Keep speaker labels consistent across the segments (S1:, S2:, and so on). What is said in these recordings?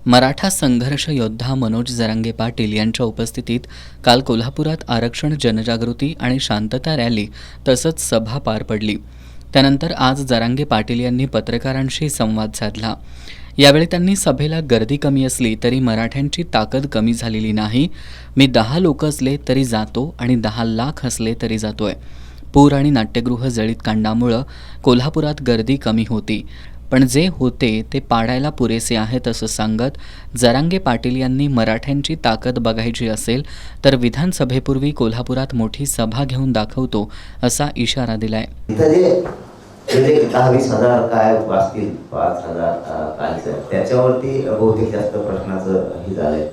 S1: मराठा संघर्ष योद्धा मनोज जरांगे पाटील यांच्या उपस्थितीत काल कोल्हापुरात आरक्षण जनजागृती आणि शांतता रॅली तसंच सभा पार पडली। त्यानंतर आज जरांगे पाटील यांनी पत्रकारांशी संवाद साधला। यावेळी त्यांनी सभेला गर्दी कमी असली तरी मराठ्यांची ताकद कमी झालेली नाही। मी 10 लोक असले तरी जातो आणि 10 लाख असले तरी जातोय। पूर आणि नाट्यगृह जळीत कांडामुळे कोल्हापुरात गर्दी कमी होती, पण जे होते ते पाडायला पुरेसे आहेत असं सांगत जरांगे पाटील यांनी मराठ्यांची ताकद बघायची असेल तर विधानसभेपूर्वी कोल्हापुरात मोठी सभा घेऊन दाखवतो असा इशारा दिलाय।
S2: 10-20 हजार काय वाचतील 5,000 कालचं त्याच्यावरती बहुतेक जास्त प्रश्नाचं हे झालंय।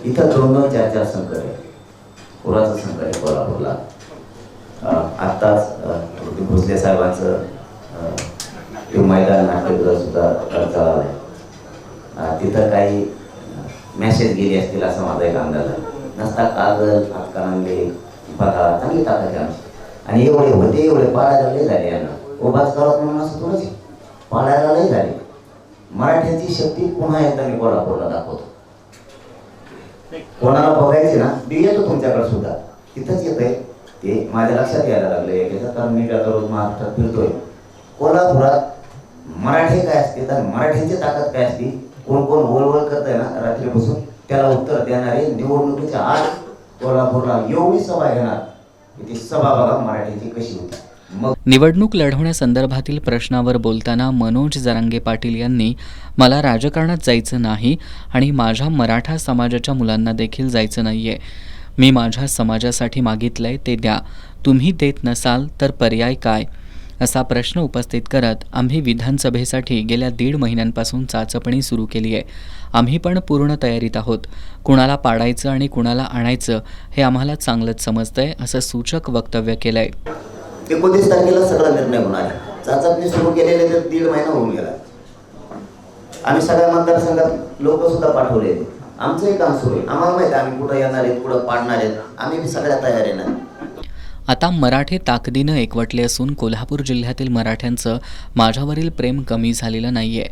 S2: इथं 2-4 संकट आहे, पुराचं संकट आहे कोल्हापूरला। आत्ताच भोसले साहेबांचं मैदान नाट्यगृह सुद्धा चालवलंय। तिथं काही मॅसेज गेले असतील असं माझा एक अंदाज आहे। नसता कागद हातकानांगे बघा चांगली ताकद आहे आमची, आणि एवढे होते एवढे पाडायला लय झाले यांना उभाच करत म्हणून असं थोडंच पाडायला लय झाले। मराठ्यांची शक्ती पुन्हा एकदा मी कोल्हापूरला दाखवतो। कोणाला बघायचे ना मी येतो तुमच्याकडे सुद्धा, तिथंच येतंय ते माझ्या लक्षात यायला लागले कारण मी आता रोज महाराष्ट्रात फिरतोय। कोल्हापुरात मराठी काय असते तर मराठ्यांची ताकद काय असते, कोण कोण वळवळ करतंय ना रात्री बसून त्याला उत्तर देणारे निवडणुकीच्या आत कोल्हापूरला एवढी सभा घेणार, ती सभा बघा मराठीची कशी होती।
S1: निवडणूक लढवण्यासंदर्भातील प्रश्नावर बोलताना मनोज जरांगे पाटील यांनी मला राजकारणात जायचं नाही आणि माझ्या मराठा समाजाच्या मुलांना देखील जायचं नाहीये। मी माझ्या समाजासाठी मागितलंय ते द्या, तुम्ही देत नसाल तर पर्याय काय असा प्रश्न उपस्थित करत आम्ही विधानसभेसाठी गेल्या 1.5 महिन्यांपासून चाचपणी सुरू केली आहे। आम्ही पण पूर्ण तयारीत आहोत। कुणाला पाडायचं आणि कुणाला आणायचं हे आम्हाला चांगलंच समजतंय असं सूचक वक्तव्य केलंय।
S2: 29 तारखेला सगळा निर्णय होणार आहे। चाचपणी सुरू केलेले तर 1.5 महिना होऊन गेला। आम्ही सगळ्या मतदारसंघात लोक सुद्धा पाठवले। आमचंही काम सुरू आहे। आम्हाला माहिती आहे आम्ही कुठं येणार आहेत कुठं पाडणार आहेत, आम्ही सगळ्या तयारी ना।
S1: आता मराठे ताकदीनं एकवटले असून कोल्हापूर जिल्ह्यातील मराठ्यांचं माझ्यावरील प्रेम कमी झालेलं नाहीये।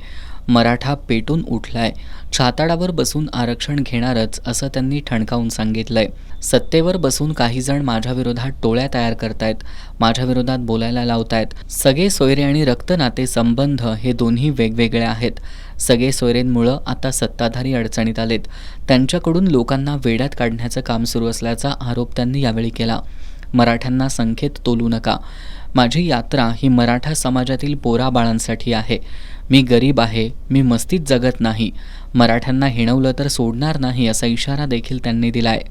S1: मराठा पेटून उठलाय, छाताडावर बसून आरक्षण घेणारच असं त्यांनी ठणकावून सांगितलंय। सत्तेवर बसून काही जण माझ्या विरोधात टोळ्या तयार करतायत, माझ्या विरोधात बोलायला लावतायत। सगळे सोयरे आणि रक्तनाते संबंध हे दोन्ही वेगवेगळे आहेत। सगळे सोयरेंमुळं आता सत्ताधारी अडचणीत आलेत, त्यांच्याकडून लोकांना वेड्यात काढण्याचं काम सुरू असल्याचा आरोप त्यांनी यावेळी केला। मराठ्यांना संख्येत तोलू नका, माझी यात्रा ही मराठा समाजातील पोराबाळांसाठी आहे। मी गरीब आहे, मी मस्तीत जगत नाही, मराठ्यांना हिणवलं तर सोडणार नाही असा इशारा देखील त्यांनी दिलाय।